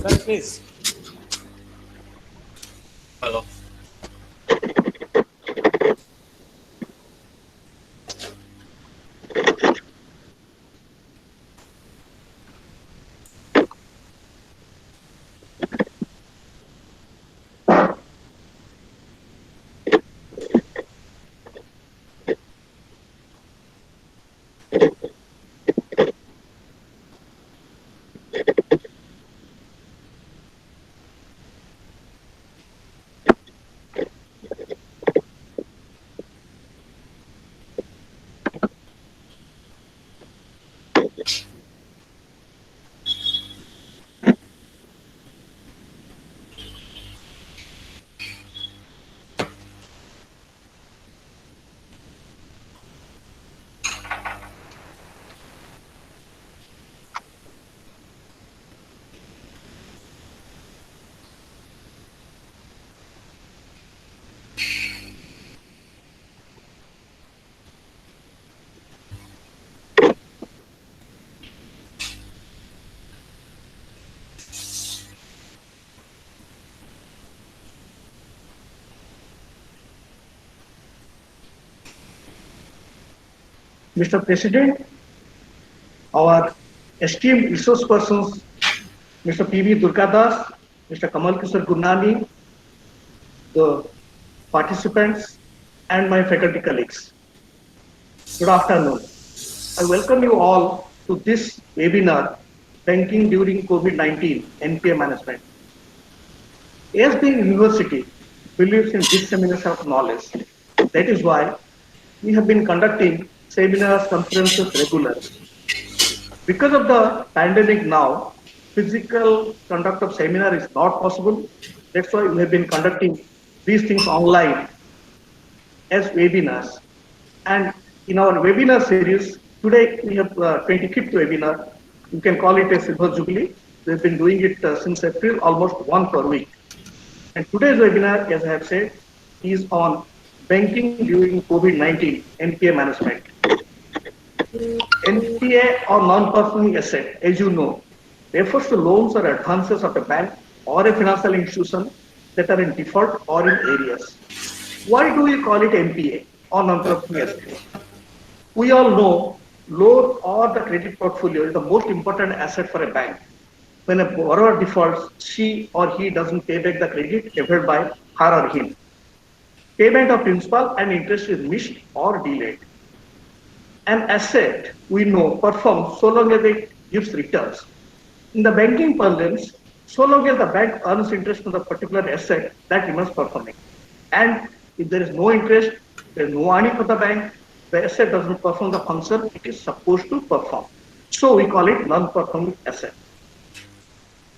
Sir, please. Hello. Mr. President, our esteemed resource persons, Mr. P.V. Durgadas, Mr. Kamal Kishore Gurnani, the participants, and my faculty colleagues. Good afternoon. I welcome you all to this webinar, Banking During COVID-19, NPA Management. SB University believes in dissemination of knowledge. That is why we have been conducting seminars, conferences regularly. Because of the pandemic now, physical conduct of seminar is not possible. That's why we have been conducting these things online as webinars. And in our webinar series, today we have 25th webinar. You can call it a Silver Jubilee. We've been doing it since April, almost one per week. And today's webinar, as I have said, is on banking during COVID-19 NPA management. NPA or non-performing asset, as you know, refers to loans or advances of a bank or a financial institution that are in default or in arrears. Why do we call it NPA or non-performing asset? We all know loan or the credit portfolio is the most important asset for a bank. When a borrower defaults, she or he doesn't pay back the credit offered by her or him. Payment of principal and interest is missed or delayed. An asset, we know, performs so long as it gives returns. In the banking parlance, so long as the bank earns interest on the particular asset, that remains performing. And if there is no interest, there is no earning for the bank, the asset doesn't perform the function it is supposed to perform. So we call it non-performing asset.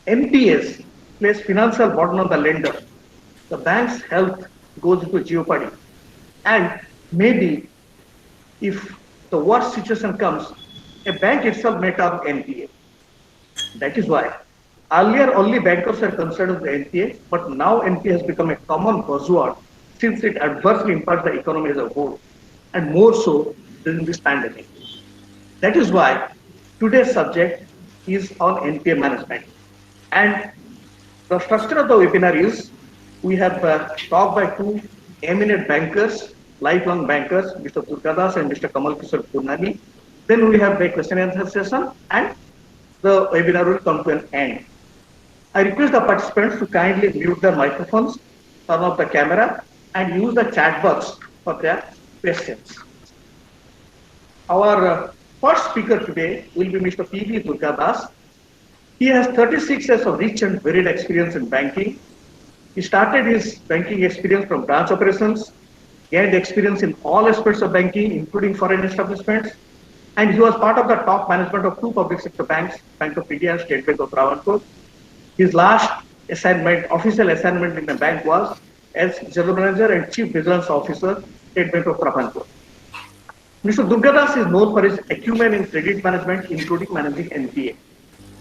NPAs place financial burden on the lender. The bank's health goes into jeopardy. And maybe if the worst situation comes, a bank itself may turn NPA. That is why earlier only bankers were considered the NPA, but now NPA has become a common buzzword since it adversely impacts the economy as a whole, and more so during this pandemic. That is why today's subject is on NPA management. And the structure of the webinar is we have talked by two eminent bankers, lifelong bankers, Mr. Durgadas and Mr. Kamal Kishore Gurnani. Then we have the question and answer session, and the webinar will come to an end. I request the participants to kindly mute their microphones, turn off the camera, and use the chat box for their questions. Our first speaker today will be Mr. P.V. Durgadas. He has 36 years of rich and varied experience in banking. He started his banking experience from branch operations, gained experience in all aspects of banking, including foreign establishments, and he was part of the top management of two public sector banks, Bank of India and State Bank of Travancore. His last assignment, official assignment in the bank was as General Manager and Chief Vigilance Officer, State Bank of Travancore. Mr. Durgadas is known for his acumen in credit management, including managing NPA.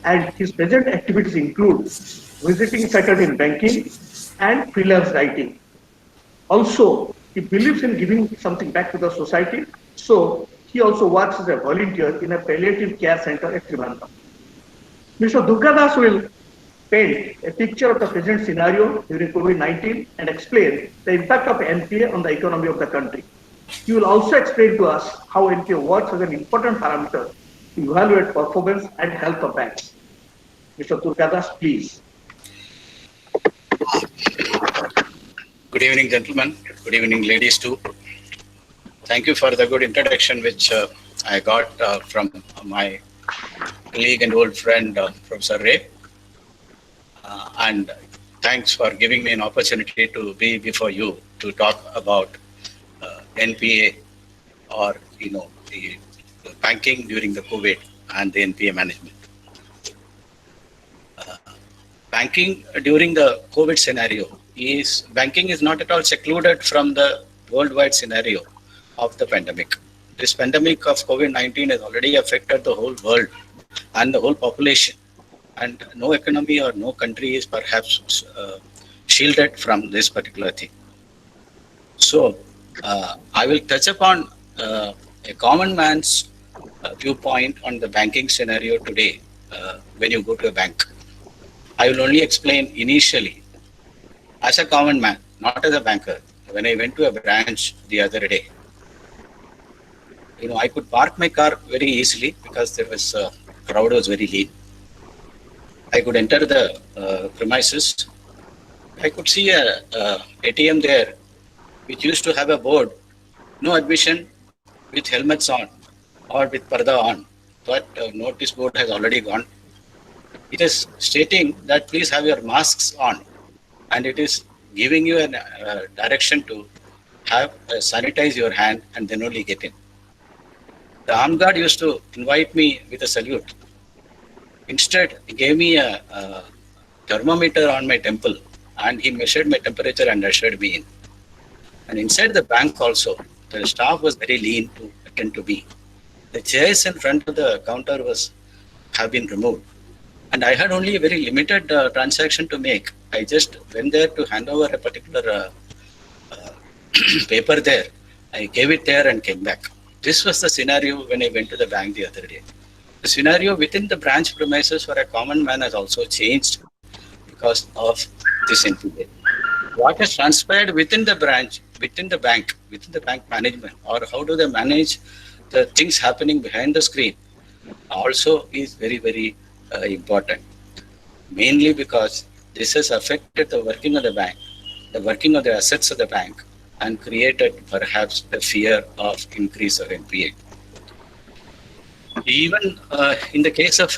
And his present activities include visiting faculty in banking and freelance writing. Also, he believes in giving something back to the society, so he also works as a volunteer in a palliative care center at Trivandrum. Mr. Durgadas will paint a picture of the present scenario during COVID-19 and explain the impact of NPA on the economy of the country. He will also explain to us how NPA works as an important parameter to evaluate performance and health of banks. Mr. Durgadas, please. Good evening, gentlemen. Good evening, ladies too. Thank you for the good introduction which I got from my colleague and old friend, Professor Ray. And thanks for giving me an opportunity to be before you to talk about NPA or, the banking during the COVID and the NPA management. Banking during the COVID scenario banking is not at all secluded from the worldwide scenario of the pandemic. This pandemic of COVID-19 has already affected the whole world and the whole population. And no economy or no country is perhaps shielded from this particular thing. So I will touch upon a common man's viewpoint on the banking scenario today when you go to a bank. I will only explain initially as a common man, not as a banker. When I went to a branch the other day, I could park my car very easily because there was crowd was very lean. I could enter the premises. I could see a ATM there, which used to have a board, no admission with helmets on or with parda on. But notice board has already gone. It is stating that please have your masks on, and it is giving you a direction to have sanitize your hand and then only get in. The armed guard used to invite me with a salute. Instead, he gave me a thermometer on my temple, and he measured my temperature and ushered me in. And inside the bank also, the staff was very lean to attend to me. The chairs in front of the counter have been removed. And I had only a very limited transaction to make. I just went there to hand over a particular paper there. I gave it there and came back. This was the scenario when I went to the bank the other day. The scenario within the branch premises for a common man has also changed because of this NPA. What has transpired within the branch, within the bank management, or how do they manage the things happening behind the screen also is very, very important. Mainly because this has affected the working of the bank, the working of the assets of the bank, and created perhaps the fear of increase of NPA. Even in the case of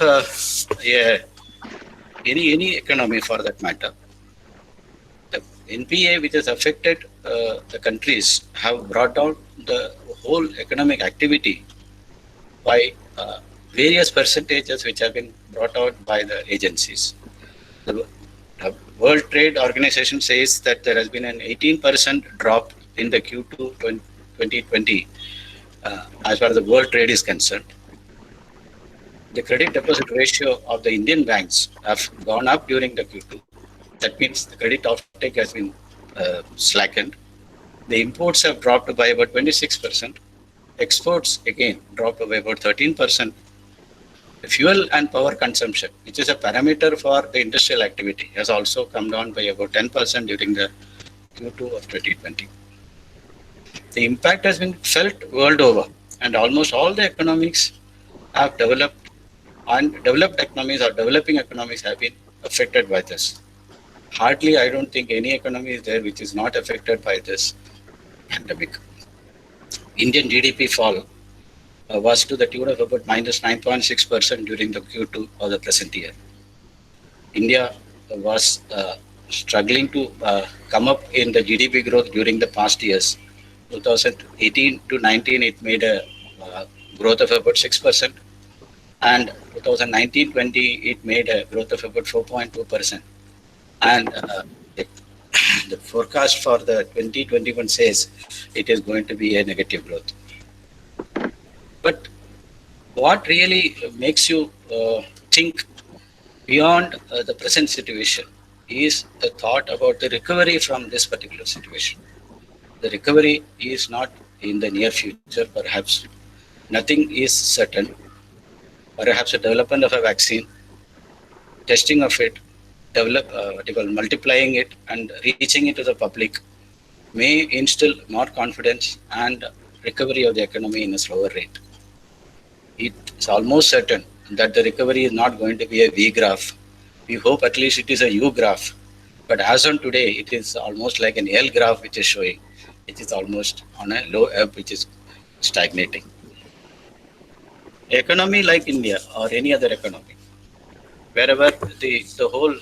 any economy for that matter, the NPA which has affected the countries have brought down the whole economic activity by various percentages which have been brought out by the agencies. The World Trade Organization says that there has been an 18% drop in the Q2 2020 as far as the world trade is concerned. The credit deposit ratio of the Indian banks have gone up during the Q2. That means the credit offtake has been slackened. The imports have dropped by about 26%. Exports again dropped by about 13%. The fuel and power consumption, which is a parameter for the industrial activity, has also come down by about 10% during the Q2 of 2020. The impact has been felt world over, and almost all the economics have developed, and developed economies or developing economies have been affected by this. Hardly, I don't think any economy is there which is not affected by this pandemic. Indian GDP fall was to the tune of about minus 9.6% during the Q2 of the present year. India was struggling to come up in the GDP growth during the past years. 2018 to 19, it made a growth of about 6%. And 2019-20, it made a growth of about 4.2%. And the forecast for the 2021 says it is going to be a negative growth. But what really makes you think beyond the present situation is the thought about the recovery from this particular situation. The recovery is not in the near future, perhaps. Nothing is certain. Perhaps the development of a vaccine, testing of it, multiplying it and reaching it to the public may instill more confidence and recovery of the economy in a slower rate. It's almost certain that the recovery is not going to be a V graph. We hope at least it is a U graph. But as on today, it is almost like an L graph which is showing. It is almost on a low ebb which is stagnating. Economy like India or any other economy, wherever the whole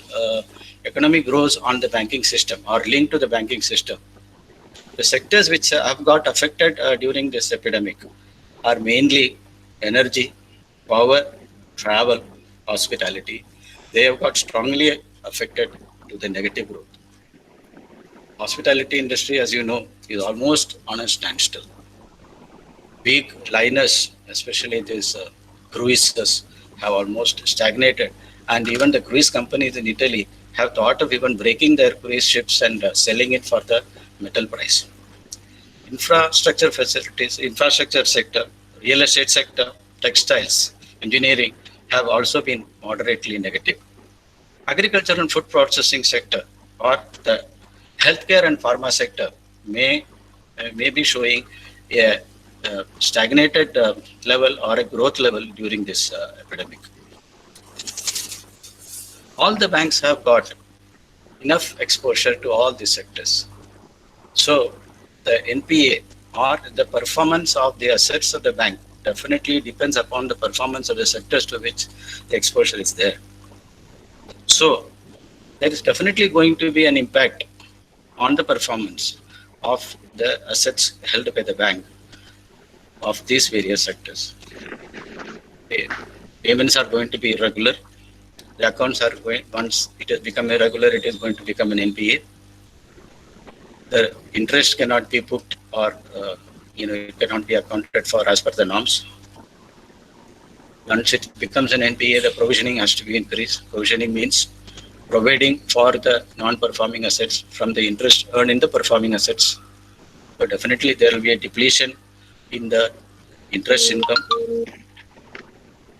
economy grows on the banking system or linked to the banking system, the sectors which have got affected during this epidemic are mainly energy, power, travel, hospitality. They have got strongly affected to the negative growth. Hospitality industry, as you know, is almost on a standstill. Big liners, especially these cruises, have almost stagnated. And even the cruise companies in Italy have thought of even breaking their cruise ships and selling it for the metal price. Infrastructure facilities, infrastructure sector, real estate sector, textiles, engineering have also been moderately negative. Agriculture and food processing sector or the healthcare and pharma sector may be showing a stagnated level or a growth level during this epidemic. All the banks have got enough exposure to all these sectors. So the NPA or the performance of the assets of the bank definitely depends upon the performance of the sectors to which the exposure is there. So there is definitely going to be an impact on the performance of the assets held by the bank of these various sectors. Payments are going to be irregular. The accounts are going, once it has become irregular, it is going to become an NPA. The interest cannot be booked or it cannot be accounted for as per the norms. Once it becomes an NPA, the provisioning has to be increased. Provisioning means providing for the non-performing assets from the interest earned in the performing assets. So definitely there will be a depletion in the interest income,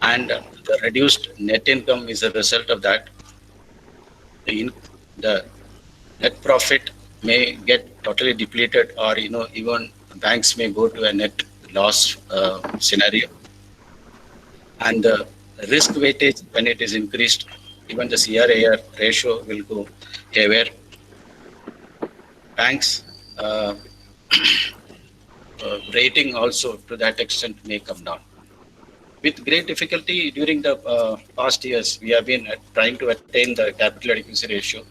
and the reduced net income is a result of that. The net profit may get totally depleted, or even banks may go to a net loss scenario. And the risk weightage, when it is increased, even the CRAR ratio will go haywire. Banks rating also to that extent may come down. With great difficulty during the past years, we have been trying to attain the capital adequacy ratio.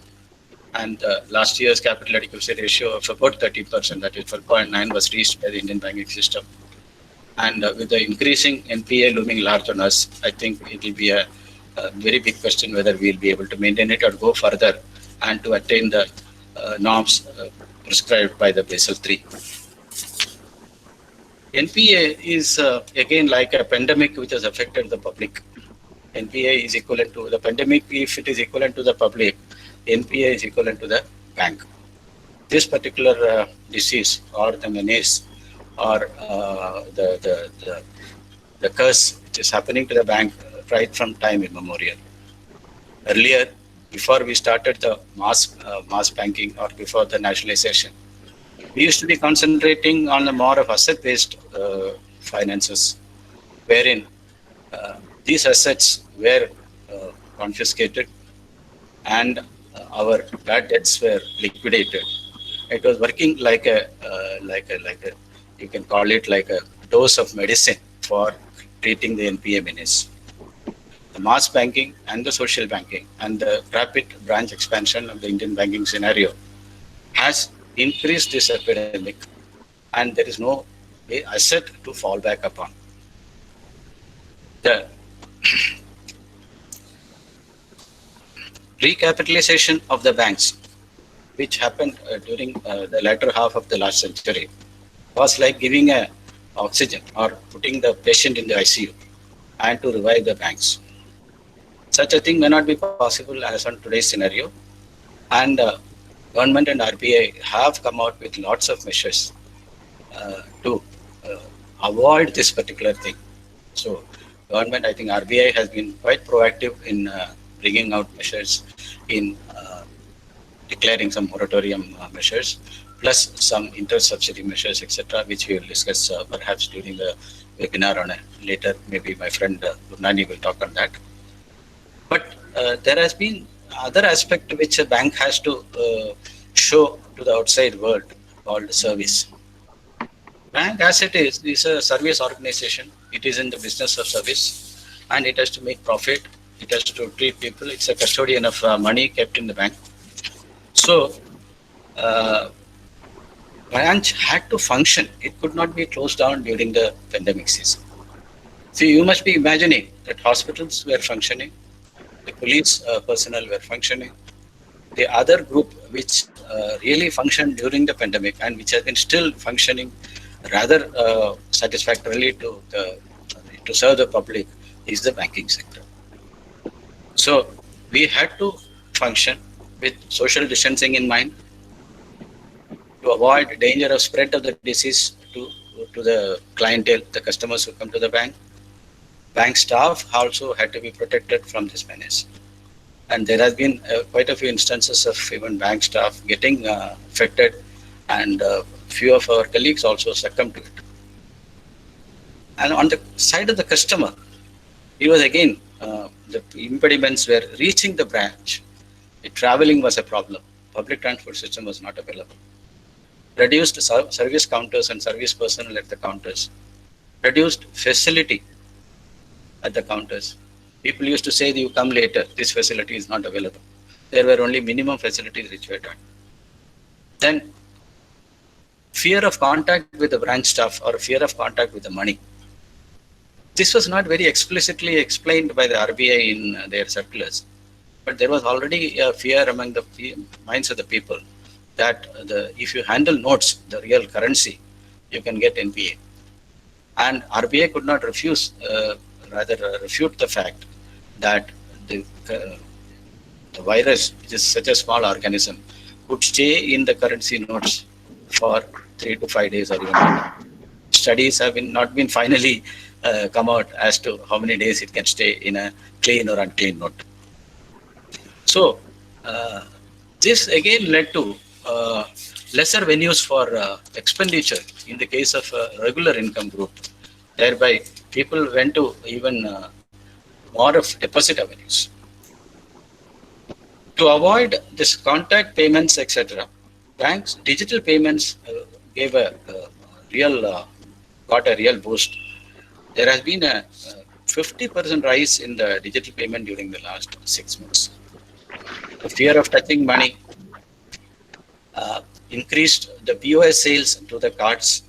And last year's capital adequacy ratio of about 30%, that is 12.9, was reached by the Indian banking system. And with the increasing NPA looming large on us, I think it will be a very big question whether we will be able to maintain it or go further and to attain the norms prescribed by the Basel III. NPA is again like a pandemic which has affected the public. NPA is equivalent to the pandemic. If it is equivalent to the public, NPA is equivalent to the bank. This particular disease or the menace or the curse which is happening to the bank right from time immemorial. Earlier, before we started the mass banking or before the nationalization, we used to be concentrating on the more of asset-based finances, wherein these assets were confiscated and our bad debts were liquidated. It was working like a you can call it like a dose of medicine for treating the NPA menace. The mass banking and the social banking and the rapid branch expansion of the Indian banking scenario has increased this epidemic, and there is no asset to fall back upon. The recapitalization of the banks, which happened during the latter half of the last century, was like giving a oxygen or putting the patient in the ICU and to revive the banks. Such a thing may not be possible as on today's scenario, and government and RBI have come out with lots of measures to avoid this particular thing. So, government, I think RBI has been quite proactive in bringing out measures in declaring some moratorium measures, plus some inter-subsidy measures, etc., which we will discuss perhaps during the webinar on later. Maybe my friend Gurnani will talk on that. But there has been other aspect which a bank has to show to the outside world called service. Bank as it is a service organization. It is in the business of service and it has to make profit. It has to treat people. It's a custodian of money kept in the bank. So, branch had to function. It could not be closed down during the pandemic season. So, you must be imagining that hospitals were functioning, the police personnel were functioning, the other group which really functioned during the pandemic and which has been still functioning rather satisfactorily to serve the public is the banking sector. So we had to function with social distancing in mind to avoid danger of spread of the disease to the clientele, the customers who come to the bank. Bank staff also had to be protected from this menace. And there has been quite a few instances of even bank staff getting affected, and few of our colleagues also succumbed to it. And on the side of the customer, it was again, the impediments were reaching the branch. The traveling was a problem. Public transport system was not available. Reduced service counters and service personnel at the counters. Reduced facility at the counters. People used to say that you come later, this facility is not available. There were only minimum facilities which were done. Then fear of contact with the branch staff or fear of contact with the money. This was not very explicitly explained by the RBI in their circulars, but there was already a fear among the minds of the people that if you handle notes, the real currency, you can get NPA. And RBI could not refute the fact that the virus, which is such a small organism, could stay in the currency notes for 3 to 5 days or even more. Studies have not been finally come out as to how many days it can stay in a clean or unclean note. So this again led to lesser venues for expenditure in the case of a regular income group. Thereby, people went to even more of deposit avenues. To avoid this contact payments, etc., banks, digital payments gave got a real boost. There has been a 50% rise in the digital payment during the last 6 months. The fear of touching money increased the POS sales to the cards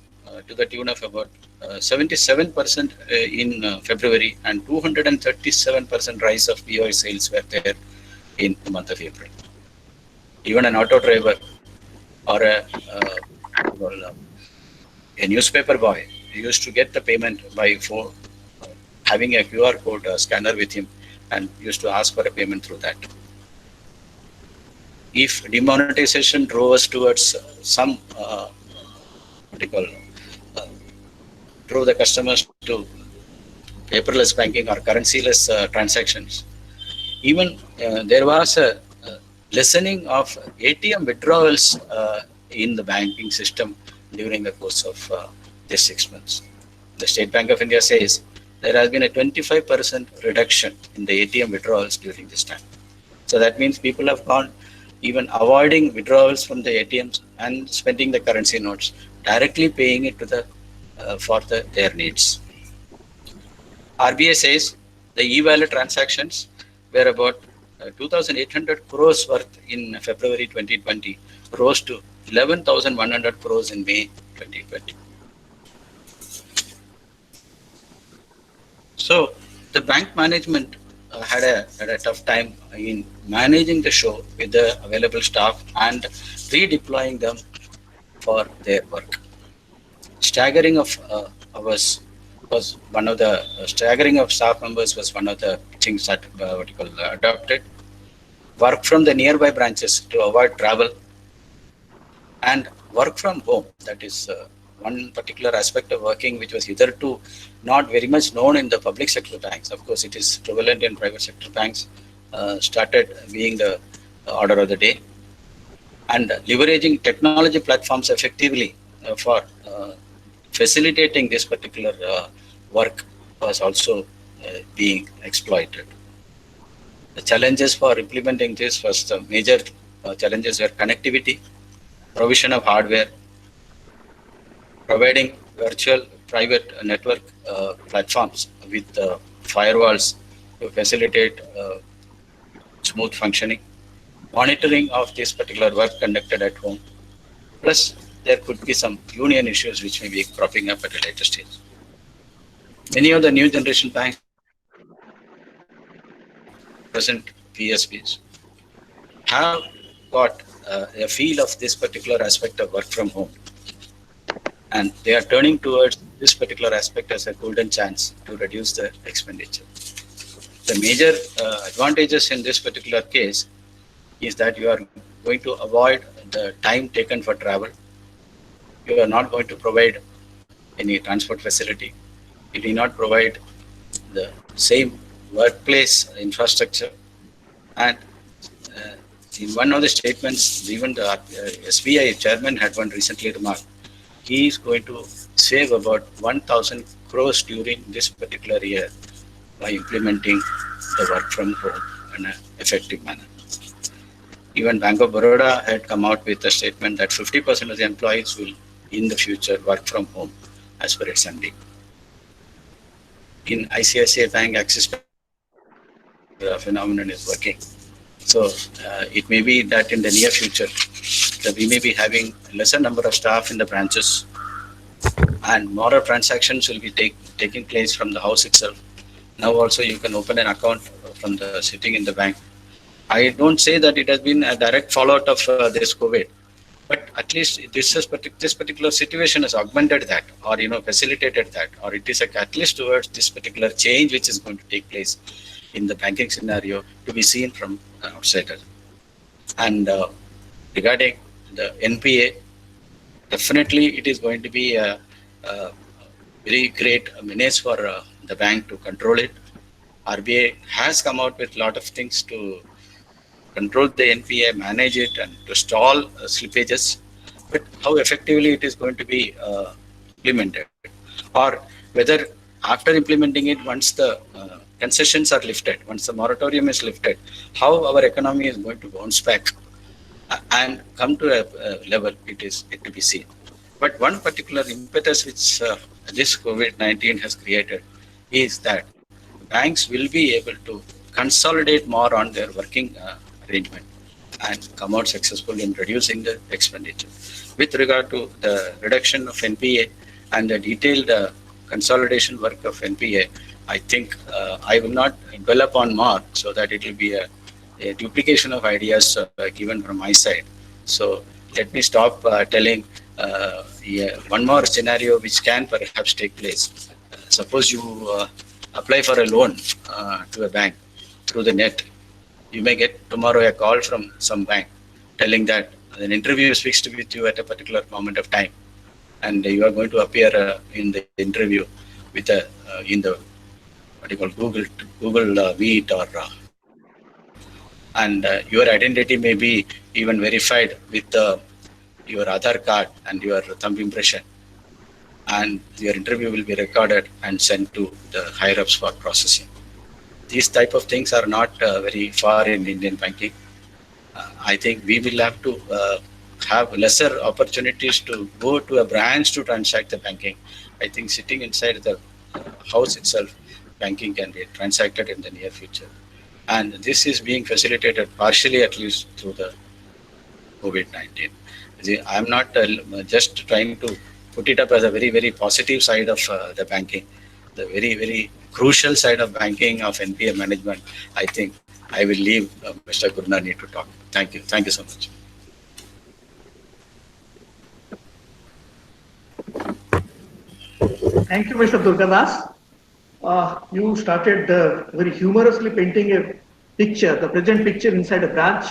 to the tune of about 77% in February, and 237% rise of POS sales were there in the month of April. Even an auto driver or a newspaper boy used to get the payment by having a QR code scanner with him and used to ask for a payment through that. If demonetization drove us towards some drove the customers to paperless banking or currency-less transactions, even there was a lessening of ATM withdrawals in the banking system during the course of this 6 months. The State Bank of India says there has been a 25% reduction in the ATM withdrawals during this time. So that means people have gone even avoiding withdrawals from the ATMs and spending the currency notes, directly paying it to the for their needs. RBI says the e-wallet transactions were about 2,800 crores worth in February 2020, rose to 11,100 crores in May 2020. So the bank management had a tough time in managing the show with the available staff and redeploying them for their work. Staggering of hours was one of the staggering of staff members was one of the things that what you call adopted. Work from the nearby branches to avoid travel, and work from home. That is one particular aspect of working which was hitherto not very much known in the public sector banks. Of course, it is prevalent in private sector banks. Started being the order of the day, and leveraging technology platforms effectively for facilitating this particular work was also being exploited. The challenges for implementing this was the major challenges were connectivity, provision of hardware, providing virtual private network platforms with firewalls to facilitate smooth functioning, monitoring of this particular work conducted at home. Plus, there could be some union issues which may be cropping up at a later stage. Many of the new generation banks, present PSBs, have got a feel of this particular aspect of work from home, and they are turning towards this particular aspect as a golden chance to reduce the expenditure. The major advantages in this particular case is that you are going to avoid the time taken for travel. You are not going to provide any transport facility. You do not provide the same workplace infrastructure. And in one of the statements, even the SBI chairman had one recently remarked, he is going to save about 1,000 crores during this particular year by implementing the work from home in an effective manner. Even Bank of Baroda had come out with a statement that 50% of the employees will in the future work from home as per its MD. In ICICI Bank, Axis Bank, the phenomenon is working. So it may be that in the near future that we may be having lesser number of staff in the branches, and more transactions will be taking place from the house itself. Now also you can open an account from the sitting in the bank. I don't say that it has been a direct fallout of this COVID, but at least this particular situation has augmented that, or facilitated that, or it is a catalyst towards this particular change which is going to take place in the banking scenario to be seen from outsiders. And regarding the NPA, definitely it is going to be a very great menace for the bank to control it. RBI has come out with a lot of things to control the NPA, manage it, and to stall slippages. But how effectively it is going to be implemented, or whether after implementing it, once the concessions are lifted, once the moratorium is lifted, how our economy is going to bounce back and come to a level, it is yet to be seen. But one particular impetus which this COVID-19 has created is that banks will be able to consolidate more on their working arrangement and come out successful in reducing the expenditure. With regard to the reduction of NPA and the detailed consolidation work of NPA, I think I will not dwell upon more, so that it will be a duplication of ideas given from my side. So let me stop telling one more scenario which can perhaps take place. Suppose you apply for a loan to a bank through the net. You may get tomorrow a call from some bank telling that an interview is fixed with you at a particular moment of time, and you are going to appear in the interview with in the what you call Google Meet, or and your identity may be even verified with your Aadhaar card and your thumb impression, and your interview will be recorded and sent to the higher ups for processing. These type of things are not very far in Indian banking. I think we will have to have lesser opportunities to go to a branch to transact the banking. I think sitting inside the house itself, banking can be transacted in the near future. And this is being facilitated partially, at least, through the COVID-19. I'm not just trying to put it up as a very, very positive side of the banking. The very, very crucial side of banking, of NPA management, I think I will leave Mr. Gurnani to talk. Thank you. Thank you so much. Thank you, Mr. Durgadas. You started very humorously painting a picture, the present picture inside a branch.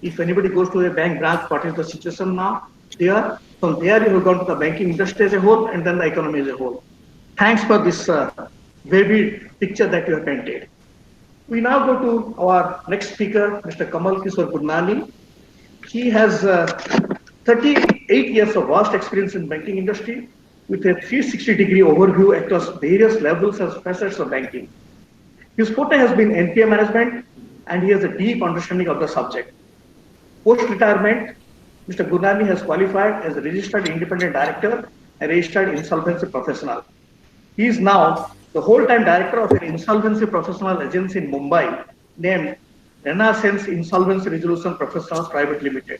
If anybody goes to a bank branch, what is the situation now? There, from there you have gone to the banking industry as a whole and then the economy as a whole. Thanks for this vivid picture that you have painted. We now go to our next speaker, Mr. Kamal Kishore Gurnani. He has 38 years of vast experience in banking industry with a 360-degree overview across various levels and facets of banking. His forte has been NPA management, and he has a deep understanding of the subject. Post-retirement, Mr. Gurnani has qualified as a registered independent director and registered insolvency professional. He is now the whole-time director of an insolvency professional agency in Mumbai named Renaissance Insolvency Resolution Professionals Private Limited.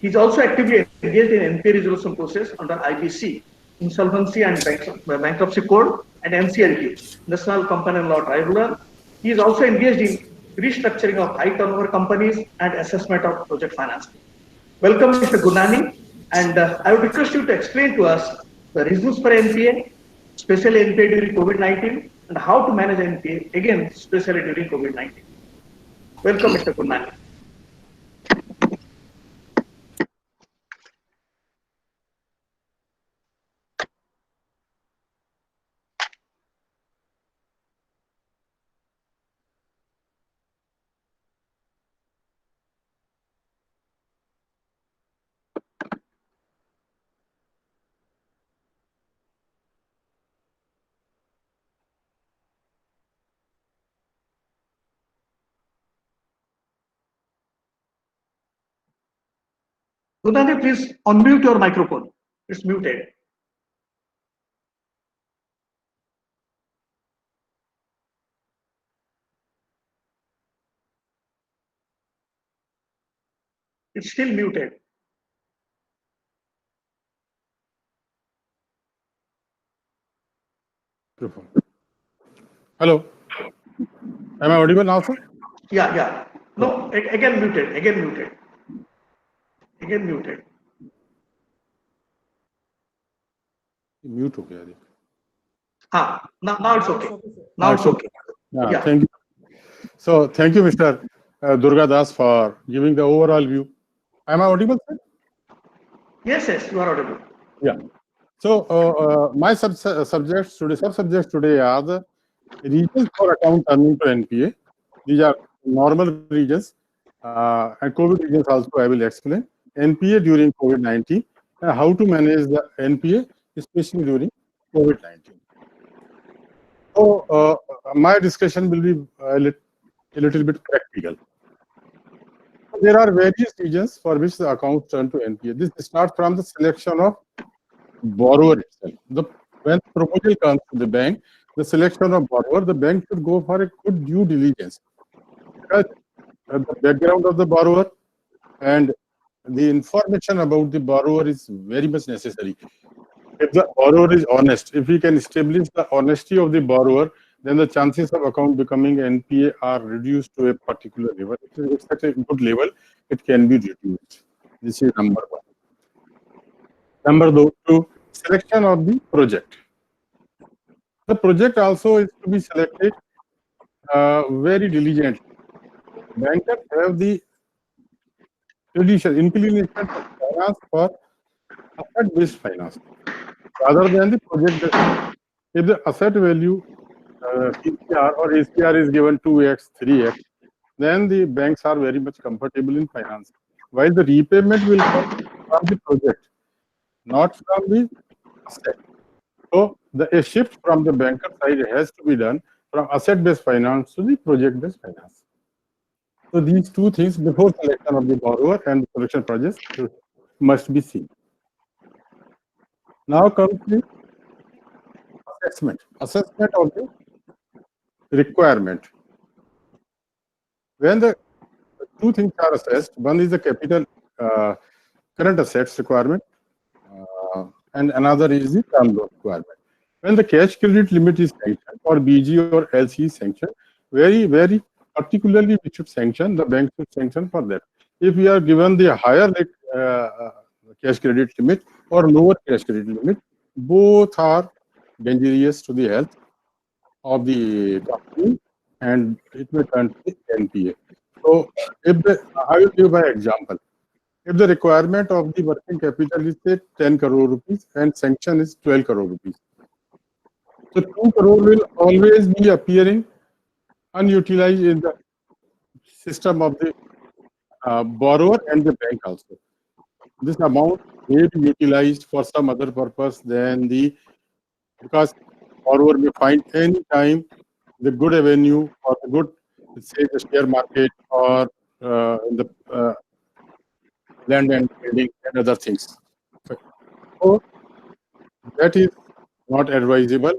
He is also actively engaged in NPA resolution process under IBC, Insolvency and Bankruptcy Code, and NCLT, National Company Law Tribunal. He is also engaged in restructuring of high turnover companies and assessment of project finance. Welcome, Mr. Gurnani, and I would request you to explain to us the reasons for NPA, especially NPA during COVID-19, and how to manage NPA, again, especially during COVID-19. Welcome, Mr. Gurnani. Gurnani, please unmute your microphone. It's muted. It's still muted. Hello. Am I audible now, sir? Yeah. No, again muted. Again muted. Mute हो गया. Now it's okay. Now it's okay. Yeah. Thank you. So thank you, Mr. Durgadas, for giving the overall view. Am I audible, sir? Yes, you are audible. Yeah. So my subjects today are the regions for account turning to NPA. These are normal regions and COVID regions also I will explain. NPA during COVID-19 and how to manage the NPA, especially during COVID-19. So my discussion will be a little bit practical. There are various regions for which the accounts turn to NPA. This starts from the selection of borrower itself. When the proposal comes to the bank, the selection of borrower, the bank should go for a good due diligence. Because the background of the borrower and the information about the borrower is very much necessary. If the borrower is honest, if we can establish the honesty of the borrower, then the chances of account becoming NPA are reduced to a particular level. If it's at a good level, it can be reduced. This is number one. Number two, selection of the project. The project also is to be selected very diligently. Bankers have the inclination to finance for asset-based finance rather than the project-based. If the asset value PCR or ACR is given 2x, 3x, then the banks are very much comfortable in finance. While the repayment will come from the project, not from the asset. So a shift from the banker side has to be done from asset-based finance to the project-based finance. So these two things before selection of the borrower and the selection project must be seen. Now comes the assessment of the requirement. When the two things are assessed, one is the capital current assets requirement and another is the term loan requirement. When the cash credit limit is sanctioned or BG or LC is sanctioned, very particularly we should sanction, the bank should sanction for that. If we are given the higher cash credit limit or lower cash credit limit, both are dangerous to the health of the company and it may turn to NPA. So I will give an example. If the requirement of the working capital is say 10 crore rupees and sanction is 12 crore rupees, so 2 crore will always be appearing unutilized in the system of the borrower and the bank also. This amount may be utilized for some other purpose than because borrower may find any time the good avenue or the good, say, the share market or in the land and building and other things. So that is not advisable,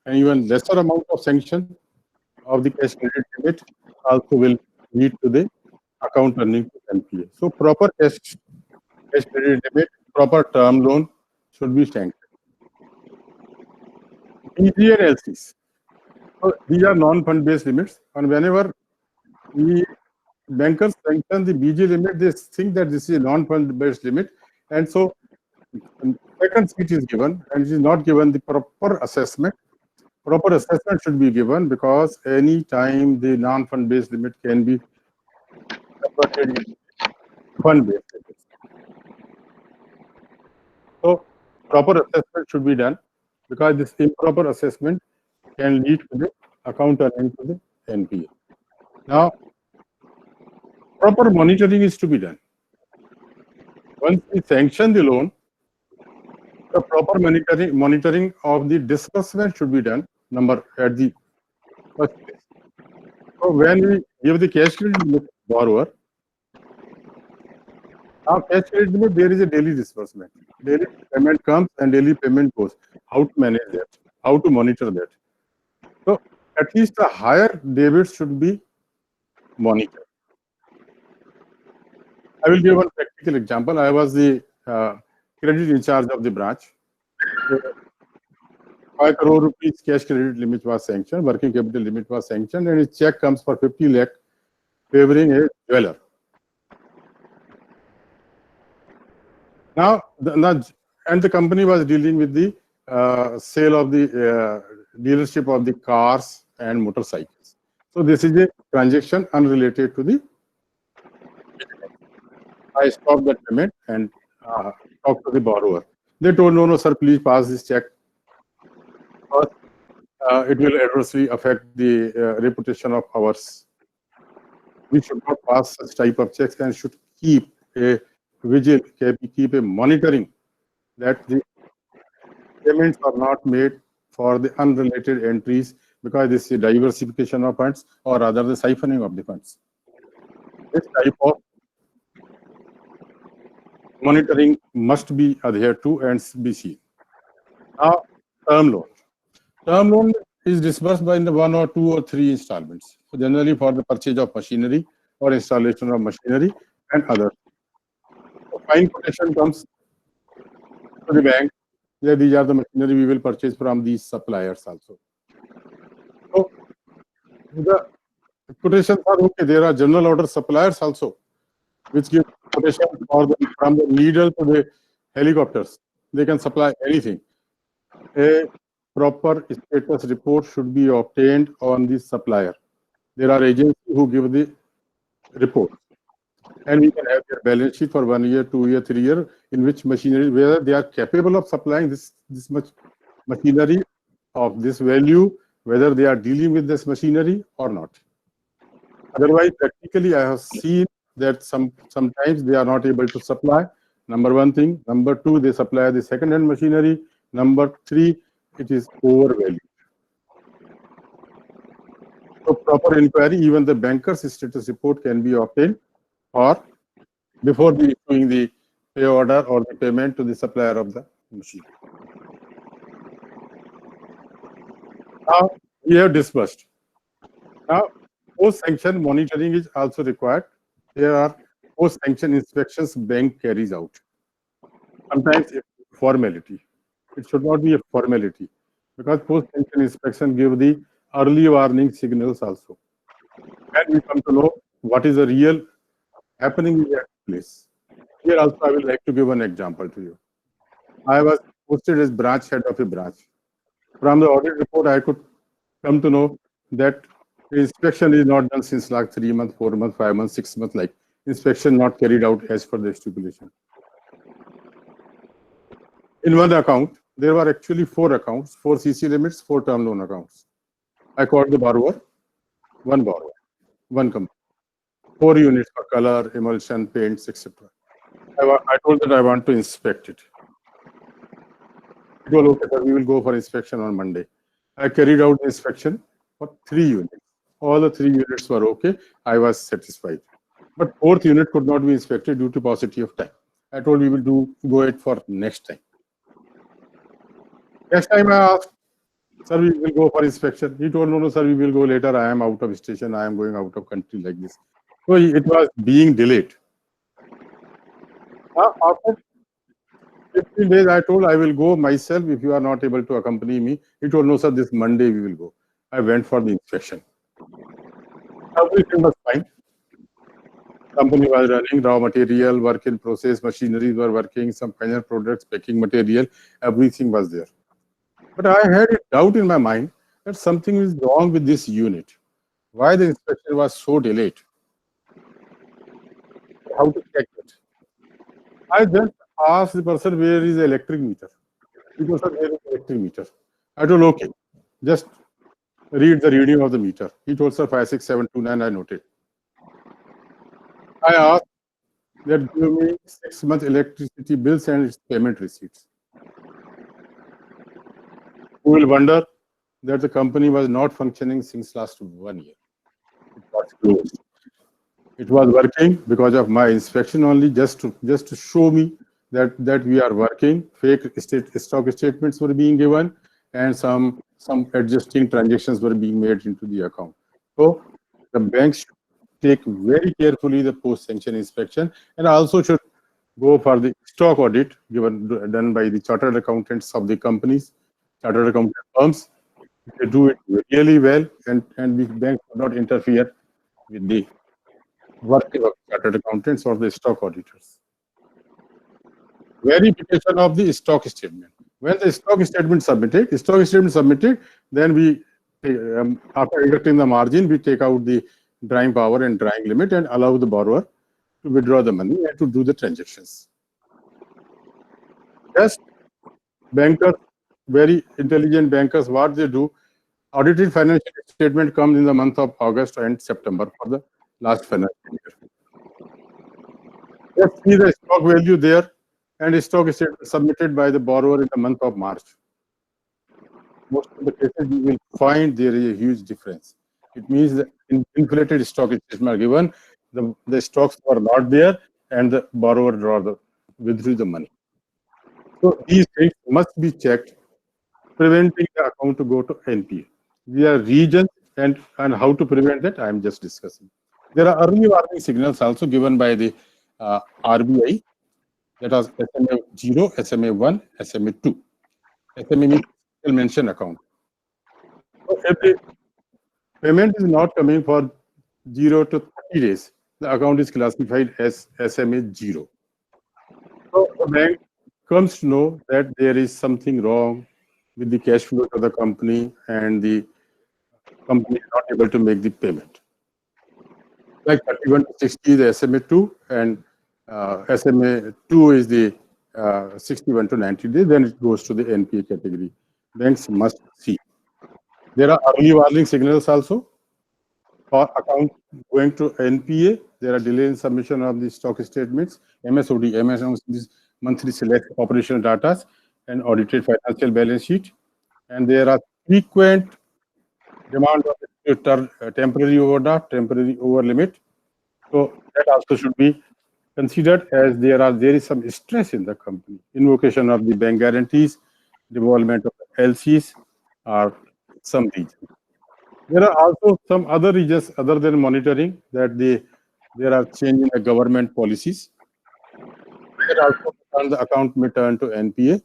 and even lesser amount of sanction of the cash credit limit also will lead to the account turning to NPA. So proper cash credit limit, proper term loan should be sanctioned. BG and LCs. So these are non-fund based limits, and whenever we bankers sanction the BG limit, they think that this is a non-fund based limit, and so second seat is given and it is not given the proper assessment. Proper assessment should be given because any time the non-fund based limit can be converted into fund based limits. So proper assessment should be done because this improper assessment can lead to the account turning to the NPA. Now, proper monitoring is to be done. Once we sanction the loan, the proper monitoring of the disbursement should be done. At the first place. So when we give the cash credit limit to borrower, now cash credit limit, there is a daily disbursement. Daily payment comes and daily payment goes. How to manage that? How to monitor that? So at least the higher debits should be monitored. I will give one practical example. I was the credit in charge of the branch. 5 crore rupees cash credit limit was sanctioned, working capital limit was sanctioned, and a check comes for 50 lakh favoring a jeweler. Now, the company was dealing with the sale of the dealership of the cars and motorcycles. So this is a transaction unrelated to the. I stopped that payment and talked to the borrower. They told, no, sir, please pass this check. But it will adversely affect the reputation of ours. We should not pass such type of checks and should keep a vigil, keep a monitoring that the payments are not made for the unrelated entries because this is a diversification of funds or rather the siphoning of the funds. This type of monitoring must be adhered to and be seen. Now, term loan. Term loan is disbursed by the 1 or 2 or 3 installments, so generally for the purchase of machinery or installation of machinery and others. So fine quotation comes to the bank. Yeah, these are the machinery we will purchase from these suppliers also. So the quotations are okay. There are general order suppliers also, which give quotation from the needle to the helicopters. They can supply anything. A proper status report should be obtained on the supplier. There are agencies who give the report, and we can have their balance sheet for 1 year, 2 year, 3 year, in which machinery, whether they are capable of supplying this much machinery of this value, whether they are dealing with this machinery or not. Otherwise, practically, I have seen that sometimes they are not able to supply. Number one thing. Number two, they supply the second-hand machinery. Number three, it is overvalued. So proper inquiry, even the banker's status report can be obtained or before issuing the pay order or the payment to the supplier of the machine. Now we have disbursed. Now post-sanction monitoring is also required. There are post-sanction inspections bank carries out. Sometimes it's formality. It should not be a formality. because post-sanction inspection give the early warning signals also. And we come to know what is the real happening in that place. Here also I will like to give an example to you. I was posted as branch head of a branch. From the audit report, I could come to know that the inspection is not done since like 3 months, 4 months, 5 months, 6 months, like inspection not carried out as per the stipulation. In one account, there were actually 4 accounts, 4 CC limits, 4 term loan accounts. I called the borrower, one company, 4 units for color, emulsion, paints, etc. I told that I want to inspect it. It was okay, sir, we will go for inspection on Monday. I carried out the inspection for 3 units. All the 3 units were okay. I was satisfied. But 4th unit could not be inspected due to paucity of time. I told we will go it for next time. Next time I asked, sir, we will go for inspection. He told, no, sir, we will go later. I am out of station. I am going out of country, like this. So it was being delayed. After 15 days, I told I will go myself if you are not able to accompany me. He told, no, sir, this Monday we will go. I went for the inspection. Everything was fine. Company was running, raw material, work in process, machineries were working, some final products, packing material, everything was there. But I had a doubt in my mind that something is wrong with this unit. Why the inspection was so delayed? How to check it? I just asked the person, where is the electric meter? He goes, sir, where is the electric meter? I told, okay, just read the reading of the meter. He told, sir, 56729, I noted. I asked that give me 6 months electricity bills and its payment receipts. You will wonder that the company was not functioning since last 1 year. It was closed. It was working because of my inspection only, just to show me that we are working. Fake stock statements were being given, and some adjusting transactions were being made into the account. So the banks should take very carefully the post-sanction inspection, and also should go for the stock audit done by the chartered accountants of the companies, chartered accountant firms. They do it really well, and the bank should not interfere with the work of chartered accountants or the stock auditors. Verification of the stock statement. When the stock statement submitted, then we, after deducting the margin, we take out the drawing power and drawing limit and allow the borrower to withdraw the money and to do the transactions. Just bankers, very intelligent bankers, what they do, audited financial statement comes in the month of August and September for the last financial year. Let's see the stock value there and the stock statement submitted by the borrower in the month of March. Most of the cases you will find there is a huge difference. It means that inflated stock statements are given, the stocks were not there, and the borrower withdrew the money. So these things must be checked, preventing the account to go to NPA. There are regions and how to prevent that I am just discussing. There are early warning signals also given by the RBI, that was SMA 0, SMA 1, SMA 2. SMA means mention account. So if the payment is not coming for 0 to 30 days, the account is classified as SMA 0. So the bank comes to know that there is something wrong with the cash flow of the company and the company is not able to make the payment. Like 31 to 60 is the SMA 2 and SMA 2 is the 61 to 90 days, then it goes to the NPA category. Banks must see. There are early warning signals also. For accounts going to NPA, there are delay in submission of the stock statements, MSOD is monthly select operational data and audited financial balance sheet. And there are frequent demand of temporary overdraft, temporary over limit. So that also should be considered, as there is some stress in the company. Invocation of the bank guarantees, development of LCs are some reasons. There are also some other reasons other than monitoring, that there are change in the government policies. That also the account may turn to NPA.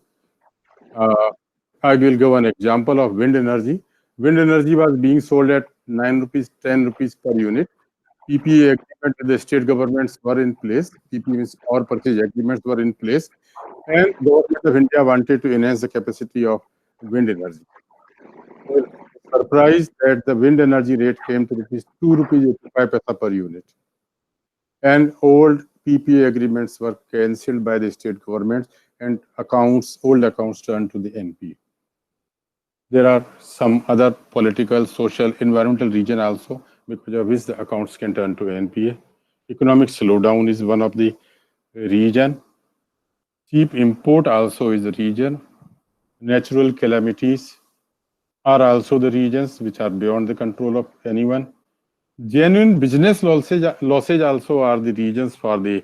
I will give an example of wind energy. Wind energy was being sold at 9 rupees, 10 rupees per unit. PPA agreement with the state governments were in place. PPA means power purchase agreements were in place. And government of India wanted to enhance the capacity of wind energy. We were surprised that the wind energy rate came to rupees 2 rupees 85 paisa per unit. And old PPA agreements were cancelled by the state governments, and old accounts turned to the NPA. There are some other political, social, environmental reason also, because of which the accounts can turn to NPA. Economic slowdown is one of the reason. Cheap import also is the reason. Natural calamities are also the regions which are beyond the control of anyone. Genuine business losses also are the reasons for the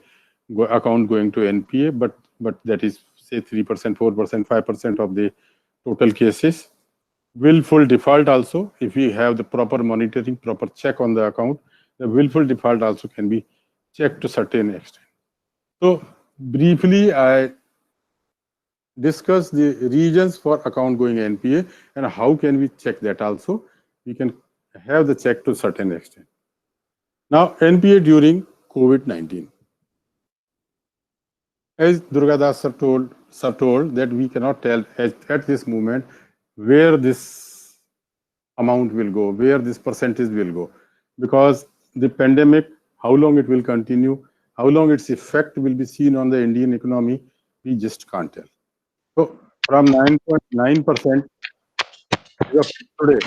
account going to NPA, but that is say 3%, 4%, 5% of the total cases. Willful default also, if we have the proper monitoring, proper check on the account, the willful default also can be checked to certain extent. So briefly, I discuss the reasons for account going NPA and how can we check that also. We can have the check to certain extent. Now, NPA during COVID-19. As Durgadas sir told that we cannot tell at this moment where this amount will go, where this percentage will go, because the pandemic, how long it will continue, how long its effect will be seen on the Indian economy, we just can't tell. So from 9.9% today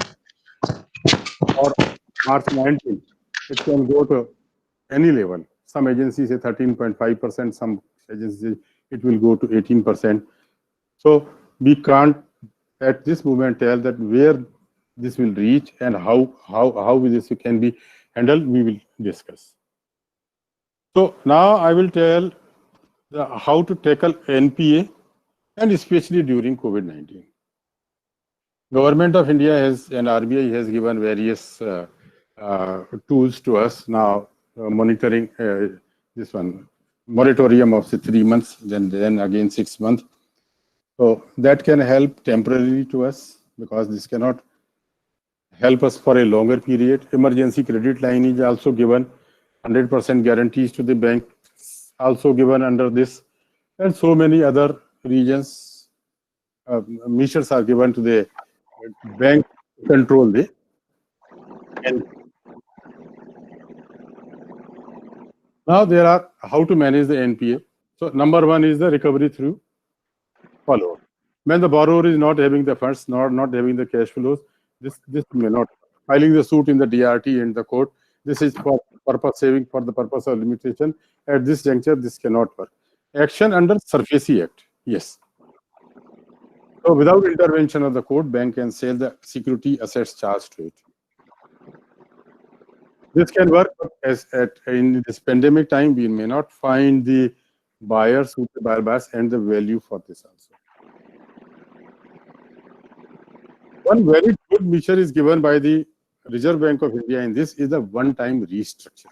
or March 19, it can go to any level. Some agencies say 13.5%, some agencies it will go to 18%. So we can't at this moment tell that where this will reach and how this can be handled. We will discuss. So now I will tell how to tackle NPA, and especially during COVID-19. Government of India has and RBI has given various tools to us now, monitoring this one, moratorium of say 3 months, then again 6 months. So that can help temporarily to us, because this cannot help us for a longer period. Emergency credit line is also given, 100% guarantees to the bank also given under this, and so many other regions measures are given to the bank to control the NPA. Now there are how to manage the NPA. So number one is the recovery through follow. When the borrower is not having the funds, not having the cash flows, this may not. Filing the suit in the DRT and the court, this is for purpose saving, for the purpose of limitation. At this juncture, this cannot work. Action under SARFAESI Act, yes. So without intervention of the court, bank can sell the security assets charged to it. This can work, as in this pandemic time, we may not find the buyers who buy and the value for this also. One very good measure is given by the Reserve Bank of India, and this is a one-time restructuring.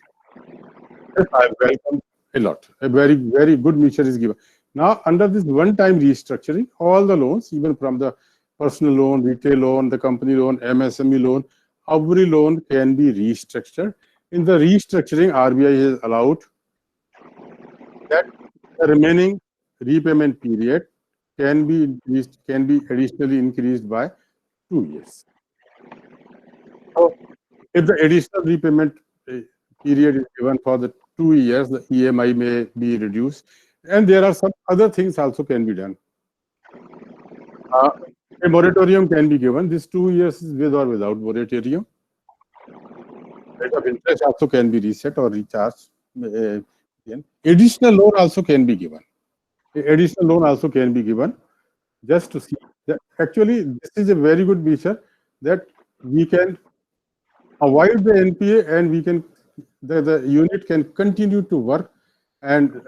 Yes, I welcome a lot. A very, very good measure is given. Now, under this one-time restructuring, all the loans, even from the personal loan, retail loan, the company loan, MSME loan, every loan can be restructured. In the restructuring, RBI has allowed that the remaining repayment period can be increased, can be additionally increased by 2 years. So, if the additional repayment period is given for the 2 years, the EMI may be reduced, and there are some other things also can be done. A moratorium can be given. This 2 years is with or without moratorium. Rate of interest also can be reset or recharged. Additional loan also can be given. Additional loan also can be given, just to see that actually this is a very good measure that we can avoid the NPA, and we can the unit can continue to work and